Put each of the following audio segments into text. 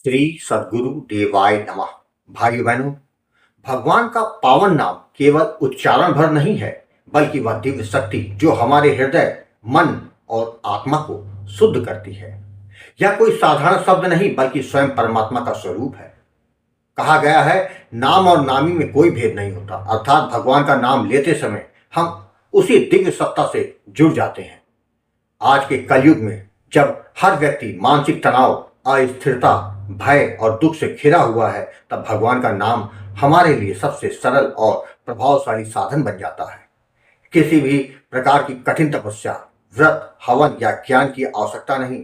श्री सद्गुरु देवाय नमः। भाइयों बहनों, भगवान का पावन नाम केवल उच्चारण भर नहीं है, बल्कि वह दिव्य शक्ति जो हमारे हृदय, मन और आत्मा को शुद्ध करती है। यह कोई साधारण शब्द नहीं, बल्कि स्वयं परमात्मा का स्वरूप है। कहा गया है, नाम और नामी में कोई भेद नहीं होता। अर्थात भगवान का नाम लेते समय हम उसी दिव्य सत्ता से जुड़ जाते हैं। आज के कलयुग में जब हर व्यक्ति मानसिक तनाव, अस्थिरता, भय और दुख से घिरा हुआ है, तब भगवान का नाम हमारे लिए सबसे सरल और प्रभावशाली साधन बन जाता है। किसी भी प्रकार की कठिन तपस्या, व्रत, हवन या ज्ञान की आवश्यकता नहीं।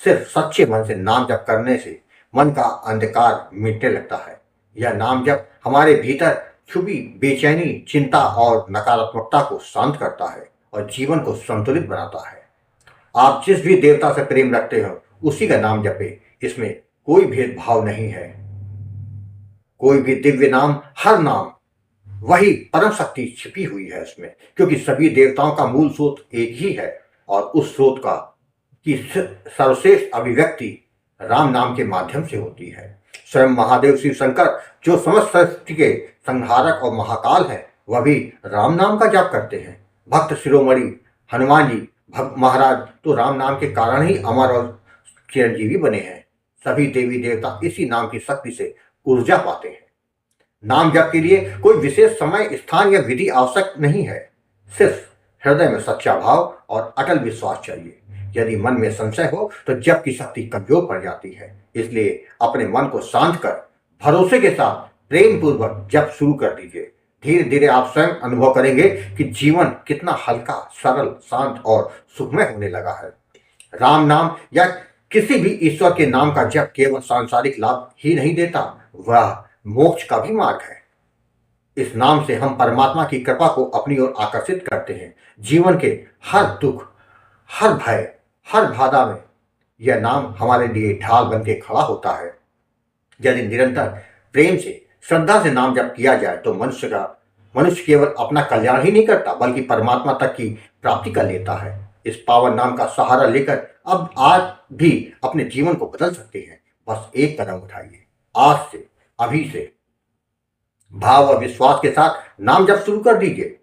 सिर्फ सच्चे मन से नाम जप करने से मन का अंधकार मिटने लगता है। यह नाम जप हमारे भीतर छुपी बेचैनी, चिंता और नकारात्मकता को शांत करता है और जीवन को संतुलित बनाता है। आप जिस भी देवता से प्रेम रखते हो, उसी का नाम जपे। इसमें कोई भेदभाव नहीं है। कोई भी दिव्य नाम, हर नाम वही परम शक्ति छिपी हुई है उसमें, क्योंकि सभी देवताओं का मूल स्रोत एक ही है और उस स्रोत का की सर्वश्रेष्ठ अभिव्यक्ति राम नाम के माध्यम से होती है। स्वयं महादेव शिव शंकर, जो समस्त सृष्टि के संहारक और महाकाल है, वह भी राम नाम का जाप करते हैं। भक्त शिरोमणि हनुमान जी महाराज तो राम नाम के कारण ही अमर और चिरंजीवी बने हैं। सभी देवी देवता इसी नाम की शक्ति से ऊर्जा पाते हैं। नाम जप के लिए कोई विशेष समय, स्थान या विधि आवश्यक नहीं है। सिर्फ हृदय में सच्चा भाव और अटल विश्वास चाहिए। यदि मन में संशय हो तो जप की शक्ति कमजोर पड़ जाती है। इसलिए अपने मन को शांत कर भरोसे के साथ प्रेम पूर्वक जप शुरू कर दीजिए। धीरे धीरे आप स्वयं अनुभव करेंगे कि जीवन कितना हल्का, सरल, शांत और सुखमय होने लगा है। राम नाम या किसी भी ईश्वर के नाम का जप केवल सांसारिक लाभ ही नहीं देता, वह मोक्ष का भी मार्ग है। इस नाम से हम परमात्मा की कृपा को अपनी ओर आकर्षित करते हैं। जीवन के हर दुख, हर भय, हर बाधा में यह नाम हमारे लिए ढाल बन के खड़ा होता है। यदि निरंतर प्रेम से, श्रद्धा से नाम जप किया जाए तो मनुष्य केवल अपना कल्याण ही नहीं करता, बल्कि परमात्मा तक की प्राप्ति कर लेता है। इस पावन नाम का सहारा लेकर अब आज भी अपने जीवन को बदल सकते हैं। बस एक कदम उठाइए। आज से, अभी से भाव और विश्वास के साथ नाम जप शुरू कर दीजिए।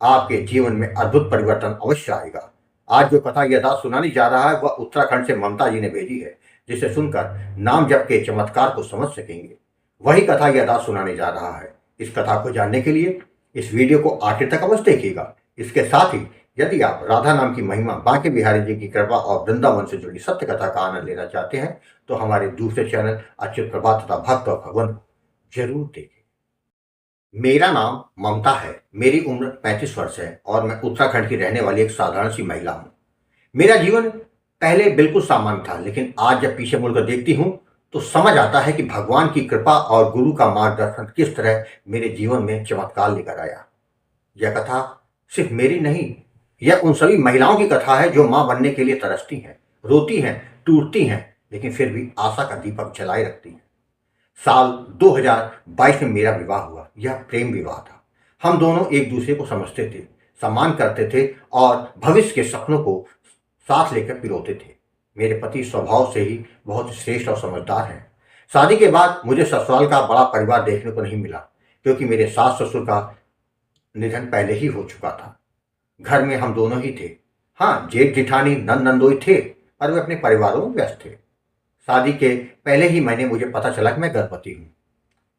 आपके जीवन में अद्भुत परिवर्तन अवश्य आएगा। आज जो कथा यथार्थ सुनाने जा रहा है, वह उत्तराखंड से ममता जी ने भेजी है, जिसे सुनकर नाम जप के चमत्कार को समझ सकेंगे। वही कथा यथार्थ सुनाने जा रहा है। इस कथा को जानने के लिए इस वीडियो को आखिर तक अवश्य देखिएगा। इसके साथ ही यदि आप राधा नाम की महिमा, बांके बिहारी जी की कृपा और वृंदावन से जुड़ी सत्य कथा का आनंद लेना चाहते हैं, तो हमारे दूसरे चैनल अच्युत प्रभात तथा भक्त और भगवान जरूर देखें। मेरा नाम ममता है। मेरी उम्र 35 वर्ष है और मैं उत्तराखंड की रहने वाली एक साधारण सी महिला हूँ। मेरा जीवन पहले बिल्कुल सामान्य था, लेकिन आज जब पीछे मुड़कर देखती हूँ तो समझ आता है कि भगवान की कृपा और गुरु का मार्गदर्शन किस तरह मेरे जीवन में चमत्कार लेकर आया। यह कथा सिर्फ मेरी नहीं, यह उन सभी महिलाओं की कथा है जो मां बनने के लिए तरसती हैं, रोती हैं, टूटती हैं, लेकिन फिर भी आशा का दीपक जलाए रखती हैं। साल 2022 में मेरा विवाह हुआ। यह प्रेम विवाह था। हम दोनों एक दूसरे को समझते थे, सम्मान करते थे और भविष्य के सपनों को साथ लेकर पिरोते थे। मेरे पति स्वभाव से ही बहुत श्रेष्ठ और समझदार हैं। शादी के बाद मुझे ससुराल का बड़ा परिवार देखने को नहीं मिला, क्योंकि मेरे सास ससुर का निधन पहले ही हो चुका था। घर में हम दोनों ही थे। हाँ, जेठ जेठानी नंद नंदोई थे, पर वे अपने परिवारों में व्यस्त थे। शादी के पहले ही महीने मुझे पता चला कि मैं गर्भवती हूँ।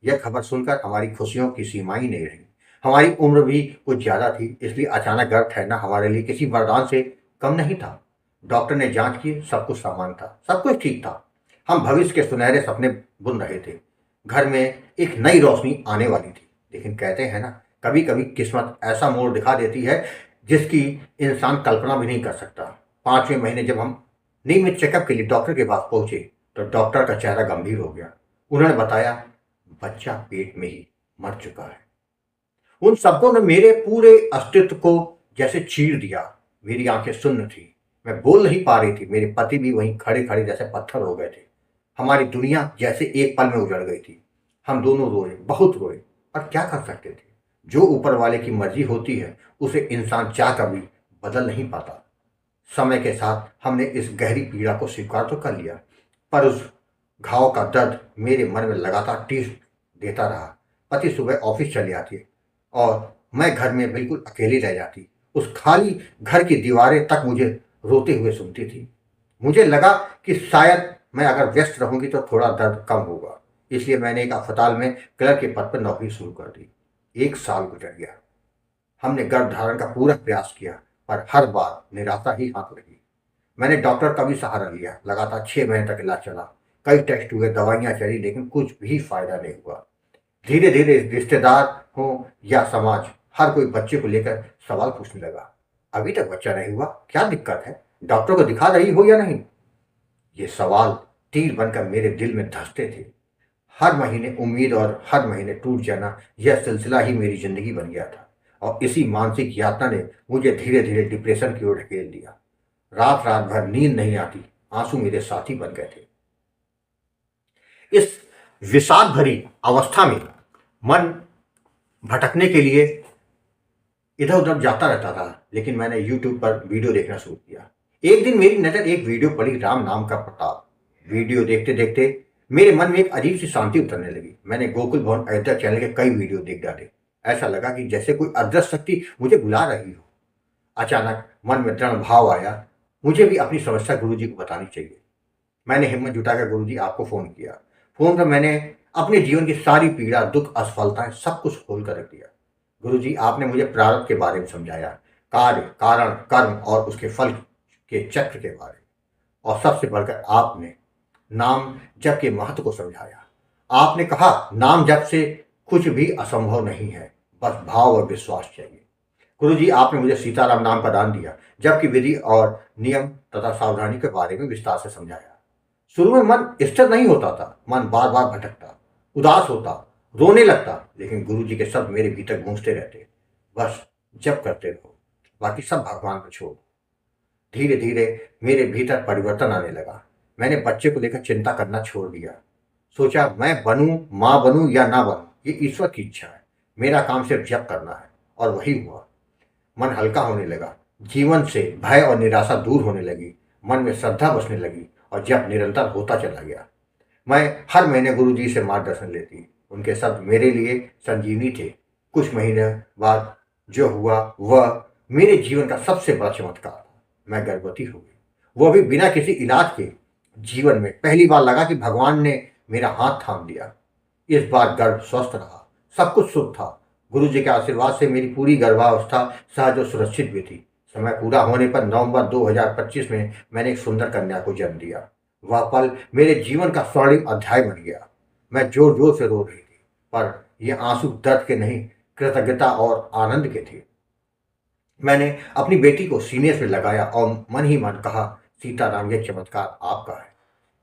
यह खबर सुनकर हमारी खुशियों की सीमा ही नहीं रही। हमारी उम्र भी कुछ ज्यादा थी, इसलिए अचानक गर्भ ठहरना हमारे लिए किसी वरदान से कम नहीं था। डॉक्टर ने जांच की, सब कुछ सामान्य था, सब कुछ ठीक था। हम भविष्य के सुनहरे सपने बुन रहे थे। घर में एक नई रोशनी आने वाली थी। लेकिन कहते हैं ना, कभी कभी किस्मत ऐसा मोड़ दिखा देती है जिसकी इंसान कल्पना भी नहीं कर सकता। 5वें महीने जब हम नियमित चेकअप के लिए डॉक्टर के पास पहुंचे तो डॉक्टर का चेहरा गंभीर हो गया। उन्होंने बताया, बच्चा पेट में ही मर चुका है। उन शब्दों ने मेरे पूरे अस्तित्व को जैसे चीर दिया। मेरी आंखें सुन्न थी, मैं बोल नहीं पा रही थी। मेरे पति भी वहीं खड़े खड़े जैसे पत्थर हो गए थे। हमारी दुनिया जैसे एक पल में उजड़ गई थी। हम दोनों रोए, बहुत रोए, पर क्या कर सकते थे। जो ऊपर वाले की मर्जी होती है, उसे इंसान चाह कभी बदल नहीं पाता। समय के साथ हमने इस गहरी पीड़ा को स्वीकार तो कर लिया, पर उस घाव का दर्द मेरे मन में लगातार टीस देता रहा। पति सुबह ऑफिस चली आती और मैं घर में बिल्कुल अकेली रह जाती। उस खाली घर की दीवारें तक मुझे रोते हुए सुनती थी। मुझे लगा कि शायद मैं अगर व्यस्त रहूंगी तो थोड़ा दर्द कम होगा। इसलिए मैंने एक अस्पताल में क्लर्क के पद पर नौकरी शुरू कर दी। 1 साल गुजर गया। हमने गर्भ धारण का पूरा प्रयास किया, पर हर बार निराशा ही हाथ लगी। मैंने डॉक्टर का भी सहारा लिया। लगातार 6 महीने तक इलाज चला। कई टेस्ट हुए, दवाइयां चली, लेकिन कुछ भी फायदा नहीं हुआ। धीरे धीरे रिश्तेदार हो या समाज, हर कोई बच्चे को लेकर सवाल पूछने लगा। अभी तक बच्चा नहीं हुआ, क्या दिक्कत है? डॉक्टर को दिखा रही हो या नहीं? ये सवाल तीर बनकर मेरे दिल में धंसते थे। हर महीने उम्मीद और हर महीने टूट जाना, यह सिलसिला ही मेरी जिंदगी बन गया था। और इसी मानसिक यातना ने मुझे धीरे धीरे डिप्रेशन की ओर ढकेल दिया। रात रात भर नींद नहीं आती, आंसू मेरे साथी बन गए थे। इस विषाद भरी अवस्था में मन भटकने के लिए इधर उधर जाता रहता था, लेकिन मैंने यूट्यूब पर वीडियो देखना शुरू किया। एक दिन मेरी नजर एक वीडियो पड़ी, राम नाम का प्रताप। वीडियो देखते देखते मेरे मन में एक अजीब सी शांति उतरने लगी। मैंने गोकुल भवन अयोध्या चैनल के कई वीडियो देख डाले। ऐसा लगा कि जैसे कोई अदृश्य शक्ति मुझे बुला रही हो। अचानक मन में दृढ़ भाव आया, मुझे भी अपनी समस्या गुरुजी को बतानी चाहिए। मैंने हिम्मत जुटाकर गुरुजी आपको फोन किया। फोन पर मैंने अपने जीवन की सारी पीड़ा, दुख, असफलताएं सब कुछ खोल कर रख दिया। गुरुजी, आपने मुझे प्रारब्ध के बारे में समझाया, कार्य, कारण, कर्म और उसके फल के चक्र के बारे में। और सबसे बढ़कर आपने नाम जप के महत्व को समझाया। आपने कहा, नाम जप से कुछ भी असंभव नहीं है, बस भाव और विश्वास चाहिए। गुरुजी, आपने मुझे सीताराम नाम का दान दिया, जबकि विधि और नियम तथा सावधानी के बारे में विस्तार से समझाया। शुरू में मन स्थिर नहीं होता था, मन बार बार भटकता, उदास होता, रोने लगता, लेकिन गुरुजी के शब्द मेरे भीतर गूंजते रहते, बस जप करते रहो, बाकी सब भगवान को छोड़। धीरे धीरे मेरे भीतर परिवर्तन आने लगा। मैंने बच्चे को लेकर चिंता करना छोड़ दिया। सोचा, मैं बनूं, मां बनूं या ना बनूं, ये ईश्वर की इच्छा है। मेरा काम सिर्फ जप करना है। और वही हुआ। मन हल्का होने लगा। जीवन से भय और निराशा दूर होने लगी। मन में श्रद्धा बसने लगी और जप निरंतर होता चला गया। मैं हर महीने गुरुजी से मार्गदर्शन लेती। उनके शब्द मेरे लिए संजीवनी थे। कुछ महीने बाद जो हुआ वह मेरे जीवन का सबसे बड़ा चमत्कार था। मैं गर्भवती हो गई, वो भी बिना किसी इलाज के। जीवन में पहली बार लगा कि भगवान ने मेरा हाथ थाम लिया। इस बार गर्भ स्वस्थ रहा, सब कुछ शुभ था। गुरुजी के आशीर्वाद से मेरी पूरी गर्भावस्था सहज और सुरक्षित भी थी। समय पूरा होने पर नवंबर 2025 में मैंने एक सुंदर कन्या को जन्म दिया। वह पल मेरे जीवन का स्वर्णिम अध्याय बन गया। मैं जोर जोर से रो रही थी, पर ये आंसू दर्द के नहीं, कृतज्ञता और आनंद के थे। मैंने अपनी बेटी को सीने से लगाया और मन ही मन कहा, सीताराम, ये चमत्कार आपका है।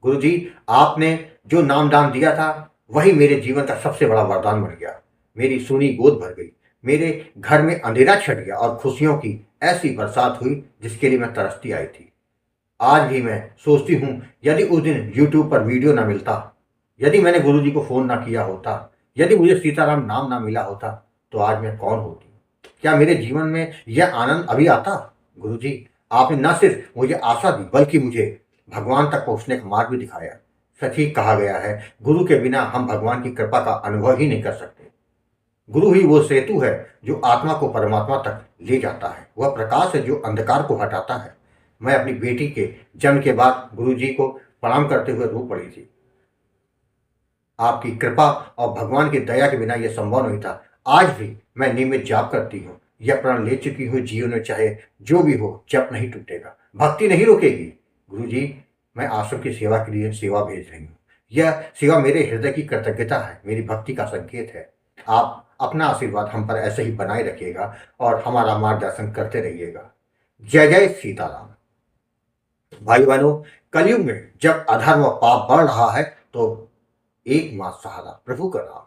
गुरुजी, आपने जो नाम दान दिया था वही मेरे जीवन का सबसे बड़ा वरदान बन गया। मेरी सूनी गोद भर गई, मेरे घर में अंधेरा छट गया और खुशियों की ऐसी बरसात हुई जिसके लिए मैं तरसती आई थी। आज भी मैं सोचती हूँ, यदि उस दिन यूट्यूब पर वीडियो ना मिलता, यदि मैंने गुरुजी को फोन ना किया होता, यदि मुझे सीताराम नाम ना मिला होता, तो आज मैं कौन होती? क्या मेरे जीवन में यह आनंद अभी आता? गुरुजी, आपने न सिर्फ मुझे आशा दी, बल्कि मुझे भगवान तक पहुंचने का मार्ग भी दिखाया। सच ही कहा गया है, गुरु के बिना हम भगवान की कृपा का अनुभव ही नहीं कर सकते। गुरु ही वो सेतु है जो आत्मा को परमात्मा तक ले जाता है। वह प्रकाश है जो अंधकार को हटाता है। मैं अपनी बेटी के जन्म के बाद गुरुजी को प्रणाम करते हुए रो पड़ी थी। आपकी कृपा और भगवान की दया के बिना यह संभव नहीं था। आज भी मैं नियमित जाप करती हूँ। यह प्रण ले चुकी हूँ, जीवन में चाहे जो भी हो, जप नहीं टूटेगा, भक्ति नहीं रुकेगी। गुरुजी, मैं आश्रम की सेवा के लिए सेवा भेज रही हूँ। यह सेवा मेरे हृदय की कृतज्ञता है, मेरी भक्ति का संकेत है। आप अपना आशीर्वाद हम पर ऐसे ही बनाए रखिएगा और हमारा मार्गदर्शन करते रहिएगा। जय जय सीताराम। भाई बहनों, कलयुग में जब अधर्म और पाप बढ़ रहा है तो एकमात्र सहारा प्रभु का नाम है।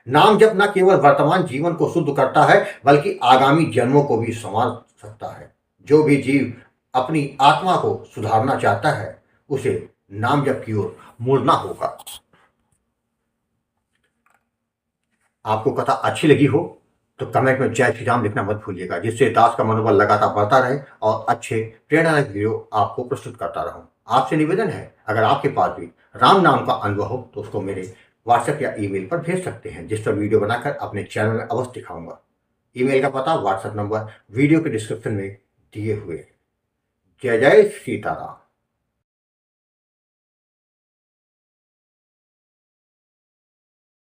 नाम जप न केवल वर्तमान जीवन को शुद्ध करता है, बल्कि आगामी जन्मों को भी संवार सकता है। जो भी जीव अपनी आत्मा को सुधारना चाहता है, उसे नाम जप की ओर मुड़ना होगा। आपको कथा अच्छी लगी हो तो कमेंट में जय श्री राम लिखना मत भूलिएगा, जिससे दास का मनोबल लगातार बढ़ता रहे और अच्छे प्रेरणादायक वीडियो आपको प्रस्तुत करता रहूं। आपसे निवेदन है, अगर आपके पास भी राम नाम का अनुभव हो तो उसको मेरे व्हाट्सएप या ईमेल पर भेज सकते हैं, जिस पर वीडियो बनाकर अपने चैनल में अवश्य दिखाऊंगा। ईमेल का पता, व्हाट्सएप नंबर वीडियो के डिस्क्रिप्शन में दिए हुए हैं। जय जय सीताराम।